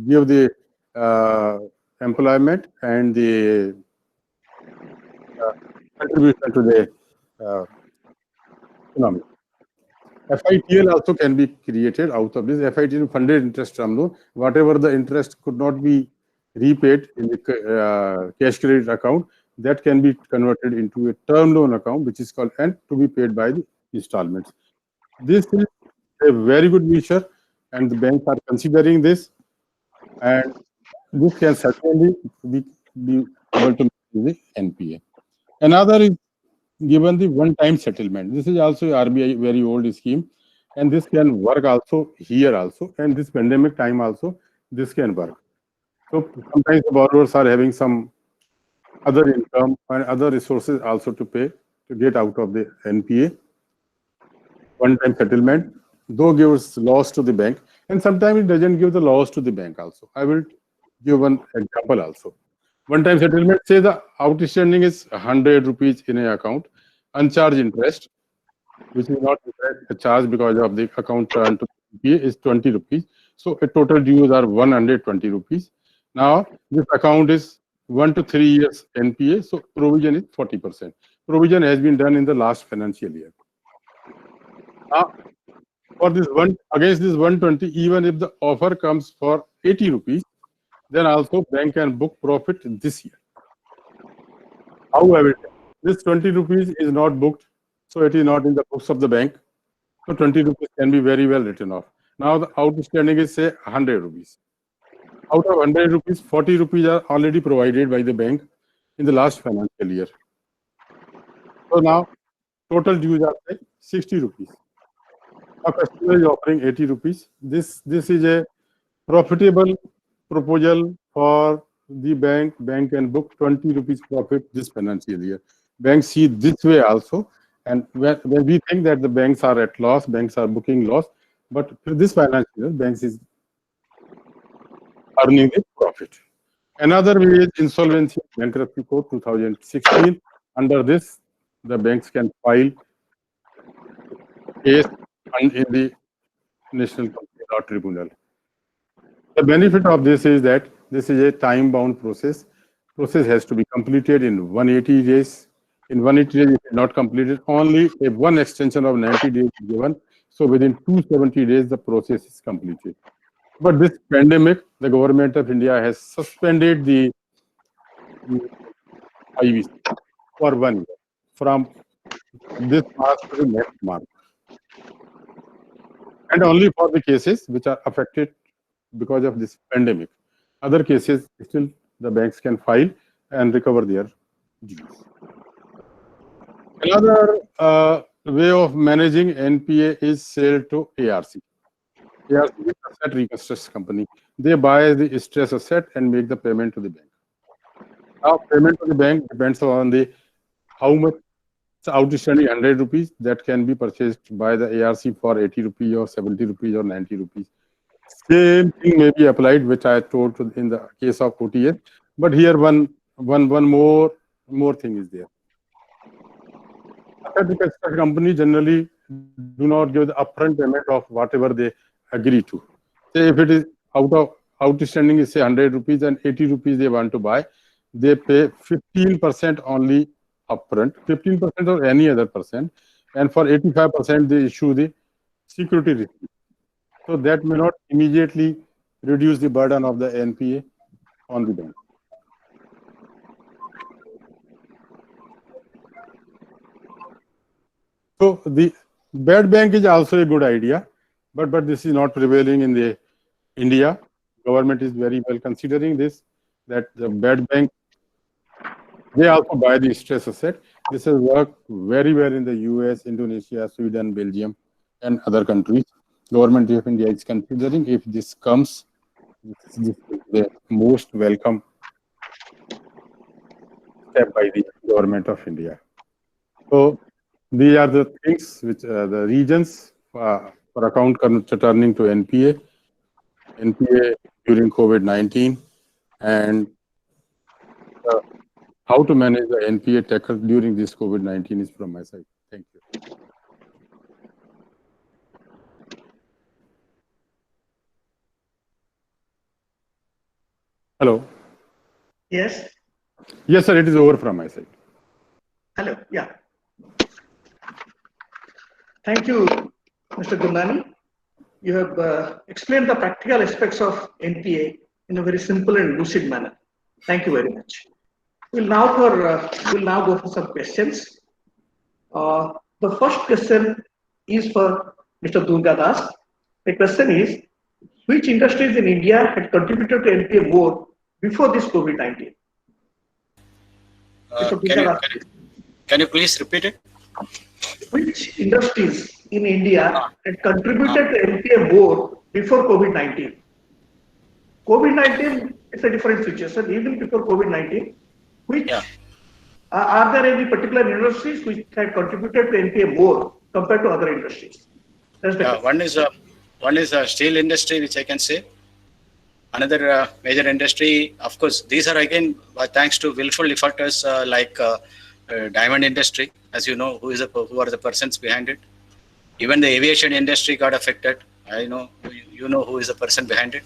give the employment and the contribution to the economy. FITL also can be created out of this. FITL, funded interest term loan, whatever the interest could not be repaid in the cash credit account, that can be converted into a term loan account, which is called, and to be paid by the installments. This is a very good feature, and the banks are considering this, and this can certainly be able to manage the NPA. Another is given the one-time settlement. This is also a RBI very old scheme, and this can work also here also, and this pandemic time also this can work. So sometimes the borrowers are having some other income and other resources also to pay to get out of the NPA. One-time settlement, though gives loss to the bank, and sometimes it doesn't give the loss to the bank also. I will give one example also. One-time settlement, say the outstanding is 100 rupees in an account, uncharged interest, which is not a charge because of the account turn to NPA, is 20 rupees. So a total dues are 120 rupees. Now this account is 1 to 3 years NPA, so provision is 40%. Provision has been done in the last financial year. Now, for this one, against this 120, even if the offer comes for 80 rupees, then also bank can book profit this year. However, this 20 rupees is not booked, so it is not in the books of the bank. So 20 rupees can be very well written off. Now the outstanding is say 100 rupees. Out of 100 rupees, 40 rupees are already provided by the bank in the last financial year. So now total dues are say 60 rupees. A customer is offering 80 rupees. This is a profitable proposal for the bank. Bank can book 20 rupees profit this financial year. Banks see this way also, and when we think that the banks are at loss, banks are booking loss, but for this financial year, banks is earning the profit. Another way is Insolvency Bankruptcy Code 2016. Under this, the banks can file case in the National Company Law Tribunal. The benefit of this is that this is a time-bound process. Process has to be completed in 180 days. In 180 days, if it's not completed, only a one extension of 90 days is given. So within 270 days, the process is completed. But this pandemic, the government of India has suspended the IVC for 1 year, from this March to the next March. And only for the cases which are affected because of this pandemic. Other cases, still the banks can file and recover their dues. Another way of managing NPA is sale to ARC. ARC is asset reconstruction company. They buy the stress asset and make the payment to the bank. Now, payment to the bank depends on the how much outstanding 100 rupees that can be purchased by the ARC for 80 rupees or 70 rupees or 90 rupees. Same thing may be applied, which I told in the case of OTS. But here one more thing is there. Asset reconstruction company generally do not give the upfront payment of whatever they agree to. Say if it is outstanding is say 100 rupees and 80 rupees they want to buy, they pay 15% only upfront, 15% or any other percent, and for 85% they issue the security receipt. So that may not immediately reduce the burden of the NPA on the bank. So the bad bank is also a good idea, but this is not prevailing in the India. Government is very well considering this, that the bad bank, they also buy the stress asset. This has worked very well in the US, Indonesia, Sweden, Belgium, and other countries. Government of India is considering if this comes, this is the most welcome step by the government of India. So these are the things which the regions for account turning to NPA during COVID-19, and how to manage the NPA tackle during this COVID-19 is from my side. Thank you. Hello. Yes. Yes, sir. It is over from my side. Hello. Yeah. Thank you, Mr. Gurnani. You have explained the practical aspects of NPA in a very simple and lucid manner. Thank you very much. We'll now go for some questions. The first question is for Mr. Durga Das. The question is, which industries in India had contributed to NPA more before this COVID-19? Mr. Durga Das. Can you please repeat it? Which industries in India had contributed to NPA more before COVID-19? COVID-19 is a different situation. Even before COVID-19, which are there any particular industries which had contributed to NPA more compared to other industries? That's the question. One is steel industry, which I can say. Another major industry, of course, these are again thanks to willful efforters like diamond industry, as you know, who are the persons behind it. Even the aviation industry got affected. I know you know who is the person behind it.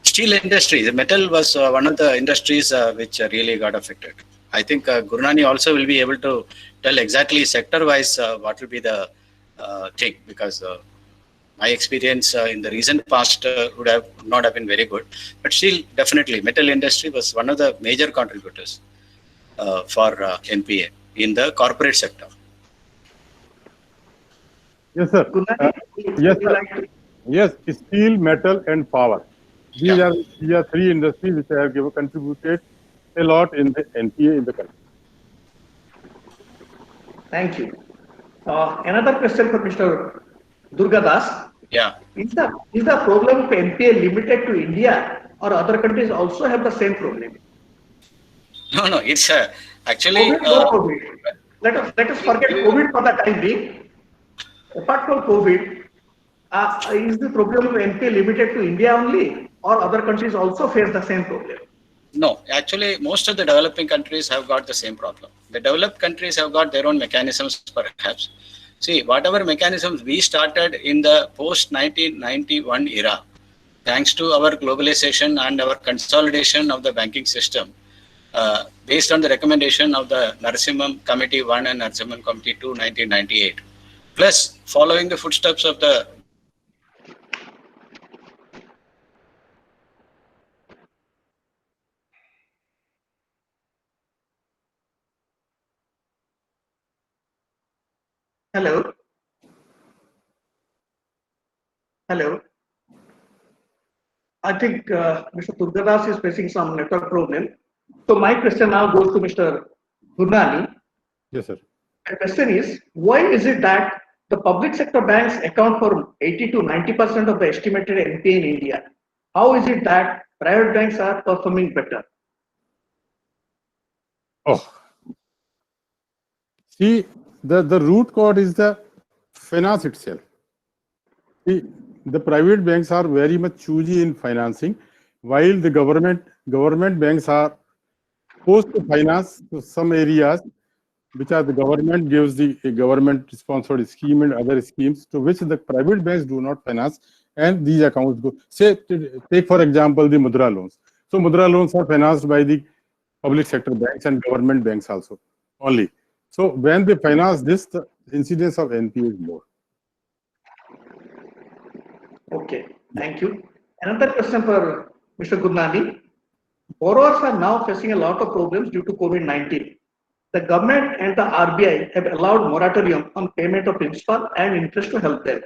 Steel industry, the metal was one of the industries which really got affected. I think Gurnani also will be able to tell exactly sector-wise what will be the thing, because my experience in the recent past would have not have been very good. But still, definitely, metal industry was one of the major contributors for NPA in the corporate sector. Yes, sir. Yes, sir. Yes, steel, metal, and power. These are three industries which have contributed a lot in the NPA in the country. Thank you. Another question for Mr. Durga Das. Yeah. Is the problem of NPA limited to India, or other countries also have the same problem? No, it's actually. COVID. Let us forget COVID for the time being. Apart from COVID, is the problem of NPA limited to India only, or other countries also face the same problem? No, actually, most of the developing countries have got the same problem. The developed countries have got their own mechanisms, perhaps. See, whatever mechanisms we started in the post-1991 era, thanks to our globalization and our consolidation of the banking system, based on the recommendation of the Narasimham Committee 1 and Narasimham Committee 2, 1998, plus following the footsteps of the Hello. Hello. I think Mr. Durga Das is facing some network problem. So my question now goes to Mr. Gurnani. Yes, sir. The question is, why is it that the public sector banks account for 80 to 90% of the estimated NPA in India? How is it that private banks are performing better? Oh, see, the root cause is the finance itself. See, the private banks are very much choosy in financing, while the government banks are supposed to finance some areas which are the government gives the government sponsored scheme and other schemes to which the private banks do not finance, and these accounts go. Say, take for example the Mudra loans. So Mudra loans are financed by the public sector banks and government banks also only. So when they finance this, the incidence of NPA is more. Okay, thank you. Another question for Mr. Gurnani. Borrowers are now facing a lot of problems due to COVID-19. The government and the RBI have allowed moratorium on payment of principal and interest to help them.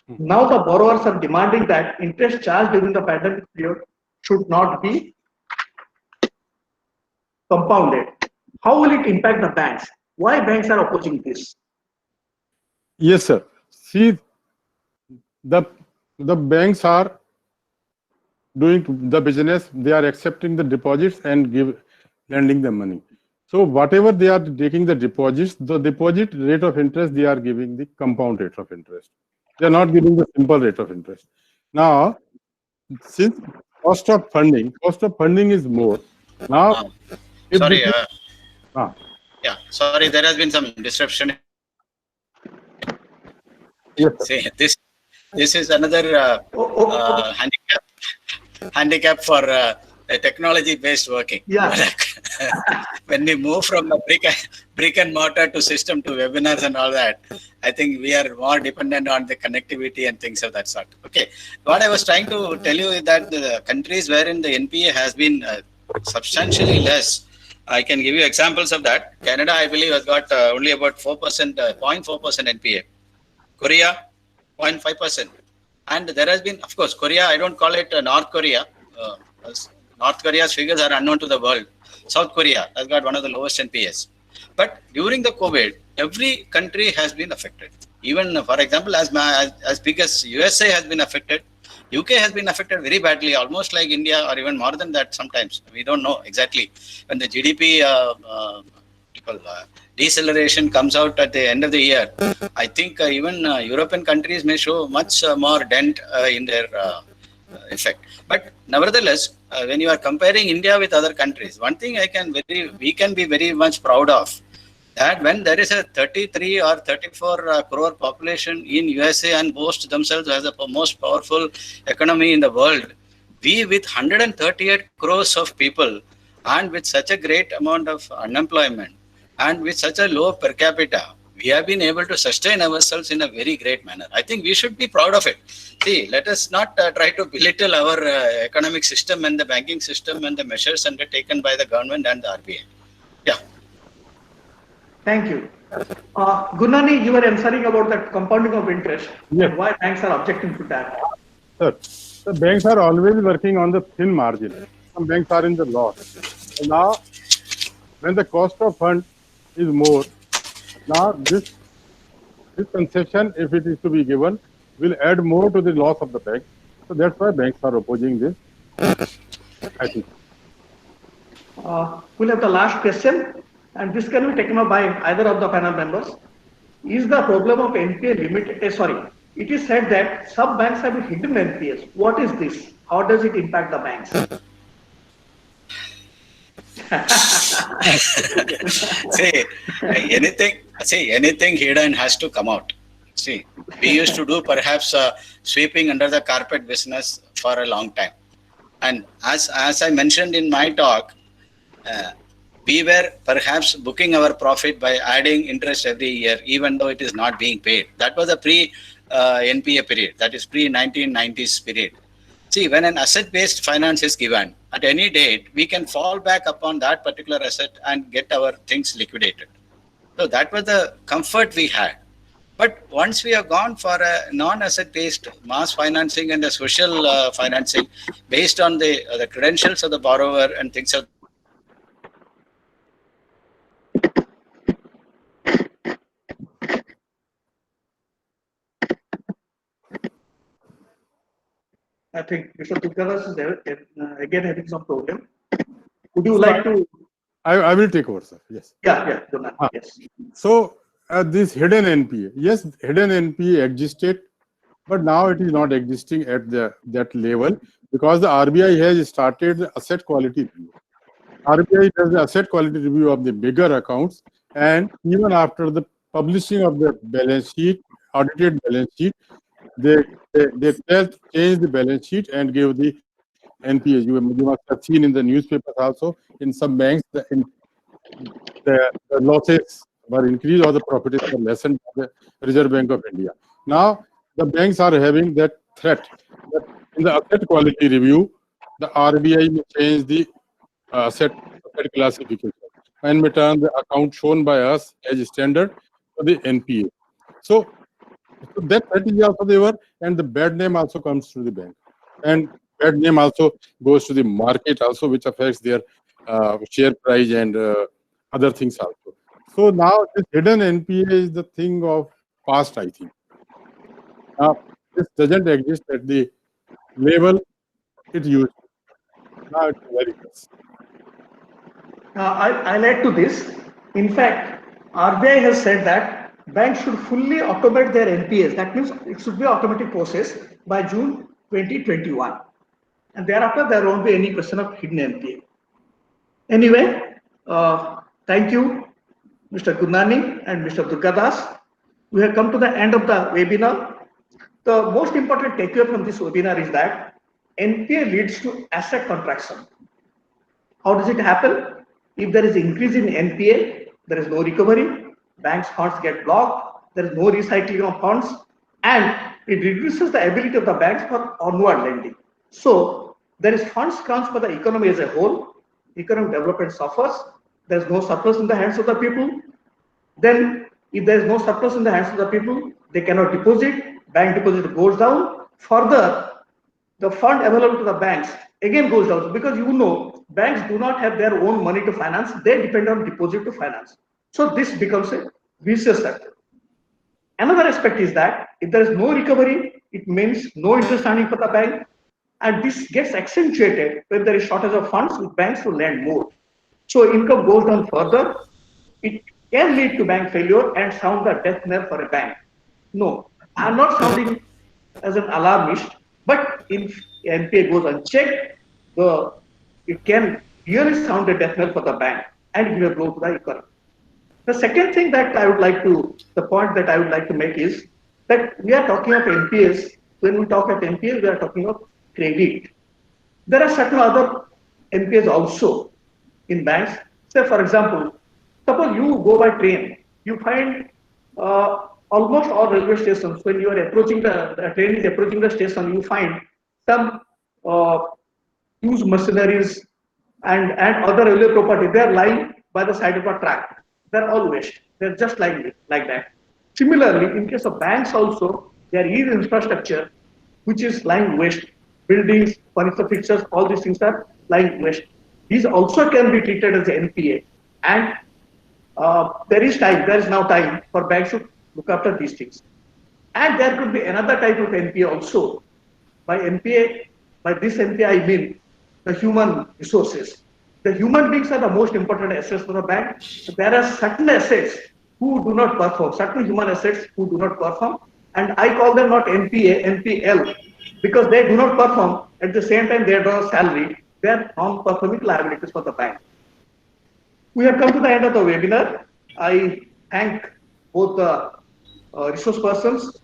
Now the borrowers are demanding that interest charged during the pandemic period should not be compounded. How will it impact the banks? Why banks are opposing this? Yes, sir. See, the banks are doing the business. They are accepting the deposits and lending the money. So whatever they are taking the deposits, the deposit rate of interest, they are giving the compound rate of interest. They are not giving the simple rate of interest. Now, since cost of funding is more. Now, sorry, sorry, there has been some disruption. Yes, see, this is another handicap for a technology-based working. Yeah. When we move from a brick and mortar to system to webinars and all that, I think we are more dependent on the connectivity and things of that sort. Okay, what I was trying to tell you is that the countries wherein the NPA has been substantially less I can give you examples of that. Canada, I believe, has got only about 4%, 0.4% NPA. Korea, 0.5%. And there has been, of course, Korea, I don't call it North Korea. As North Korea's figures are unknown to the world. South Korea has got one of the lowest NPAs. But during the COVID, every country has been affected. Even, for example, as big as USA has been affected, UK has been affected very badly, almost like India or even more than that sometimes. We don't know exactly. When the GDP deceleration comes out at the end of the year, I think even European countries may show much more dent in their effect. But nevertheless, when you are comparing India with other countries, one thing we can be very much proud of, that when there is a 33 or 34 crore population in USA and boast themselves as the most powerful economy in the world, we with 138 crores of people and with such a great amount of unemployment and with such a low per capita, we have been able to sustain ourselves in a very great manner. I think we should be proud of it. See, let us not try to belittle our economic system and the banking system and the measures undertaken by the government and the RBI. Yeah. Thank you. Gurnani, you were answering about that compounding of interest. Yes. And why banks are objecting to that. Sir, the banks are always working on the thin margin. Some banks are in the loss. So now, when the cost of fund is more, now this concession, if it is to be given, will add more to the loss of the bank. So that's why banks are opposing this, I think. We'll have the last question, and this can be taken up by either of the panel members. Is the problem of NPA limited? It is said that some banks have hidden NPAs. What is this? How does it impact the banks? Anything hidden has to come out. See, we used to do perhaps sweeping under the carpet business for a long time. And as I mentioned in my talk, we were perhaps booking our profit by adding interest every year, even though it is not being paid. That was a pre-NPA period, that is pre-1990s period. See, when an asset-based finance is given, at any date, we can fall back upon that particular asset and get our things liquidated. So that was the comfort we had. But once we have gone for a non-asset-based mass financing and a social financing based on the credentials of the borrower and things of I think Mr. Durgadas is there, again having some problem. Would you like to? I will take over, sir. Yes. Yeah, yes. So this hidden NPA, yes, hidden NPA existed, but now it is not existing at that level because the RBI has started the asset quality review. RBI does the asset quality review of the bigger accounts, and even after the publishing of the balance sheet, audited balance sheet, they change the balance sheet and give the NPAs. You must have seen in the newspapers also, in some banks, the losses were increased or the profits were lessened by the Reserve Bank of India. Now, the banks are having that threat that in the asset quality review, the RBI may change the asset classification and may turn the account shown by us as standard to the NPA. So that threat is also there, and the bad name also comes to the bank. And bad name also goes to the market also, which affects their share price and other things also. So now this hidden NPA is the thing of past, I think. Now, this doesn't exist at the level it used to. Now it's very less. I'll add to this. In fact, RBI has said that banks should fully automate their NPAs. That means it should be automatic process by June 2021. And thereafter, there won't be any question of hidden NPA. Anyway, thank you, Mr. Gurnani and Mr. Durgadas. We have come to the end of the webinar. The most important takeaway from this webinar is that NPA leads to asset contraction. How does it happen? If there is increase in NPA, there is no recovery, banks' funds get blocked, there is no recycling of funds, and it reduces the ability of the banks for onward lending. So there is funds crunch for the economy as a whole, economic development suffers, there's no surplus in the hands of the people, then if there is no surplus in the hands of the people, they cannot deposit, bank deposit goes down. Further, the fund available to the banks again goes down, because banks do not have their own money to finance, they depend on deposit to finance. So this becomes a vicious circle. Another aspect is that if there is no recovery, it means no interest earning for the bank, and this gets accentuated when there is shortage of funds with banks to lend more. So income goes down further. It can lead to bank failure and sound the death knell for a bank. No, I'm not sounding as an alarmist, but if NPA goes unchecked, it can really sound a death knell for the bank and give a blow to the economy. The second thing that the point that I would like to make is that we are talking of NPAs. When we talk of NPAs, we are talking of credit. There are certain other NPAs also in banks. Say, for example, suppose you go by train, you find almost all railway stations, when you are approaching the train is approaching the station, you find some used machineries and other railway property. They are lying by the side of a track. They're all waste. They're just like that. Similarly, in case of banks also, there is infrastructure which is lying waste. Buildings, furniture fixtures, all these things are lying waste. These also can be treated as NPA. And there is now time for banks to look after these things. And there could be another type of NPA also. By this NPA, I mean the human resources. The human beings are the most important assets for the bank. So there are certain assets who do not perform, certain human assets who do not perform. And I call them not NPA, NPL, because they do not perform. At the same time, they are salary. They are non-performing liabilities for the bank. We have come to the end of the webinar. I thank both the resource persons.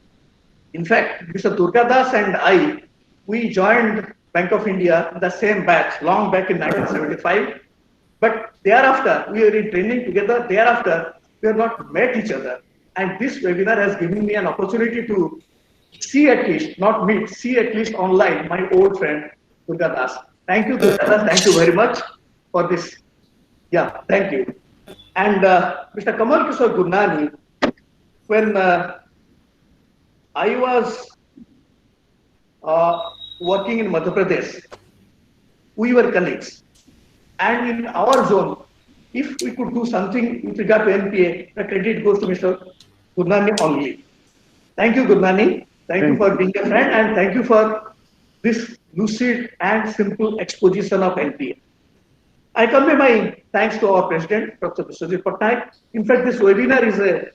In fact, Mr. Durgadas and I, we joined Bank of India, the same batch, long back in 1975. But thereafter, we were in training together. Thereafter, we have not met each other. And this webinar has given me an opportunity to see at least, not meet, see at least online my old friend, Durgadas. Thank you, Durgadas. Thank you very much for this. Yeah, thank you. And Mr. Kamal Kishore Gurnani, when I was working in Madhya Pradesh, we were colleagues. And in our zone, if we could do something with regard to NPA, the credit goes to Mr. Gurnani only. Thank you, Gurnani. Thank you for being a friend, and thank you for this lucid and simple exposition of NPA. I convey my thanks to our president, Dr. Biswajit Patnaik. In fact, this webinar is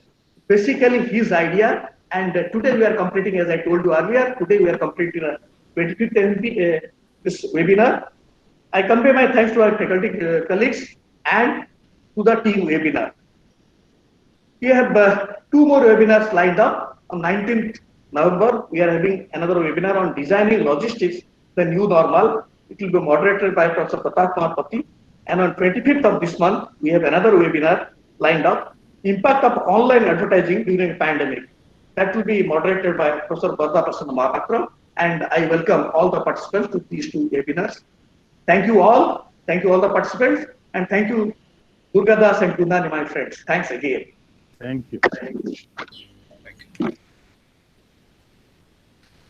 basically his idea, and today we are completing, as I told you earlier, today we are completing a 25th this webinar. I convey my thanks to our faculty colleagues and to the team webinar. We have 2 more webinars lined up. On 19th November, we are having another webinar on designing logistics, the new normal. It will be moderated by Professor Pratap Kumar Pati. And on 25th of this month, we have another webinar lined up, impact of online advertising during pandemic. That will be moderated by Professor Vardha Prasanna Mahapatra. And I welcome all the participants to these 2 webinars. Thank you all. Thank you all the participants. And thank you, Durgadas and Gurnani, my friends. Thanks again. Thank you. Thank you.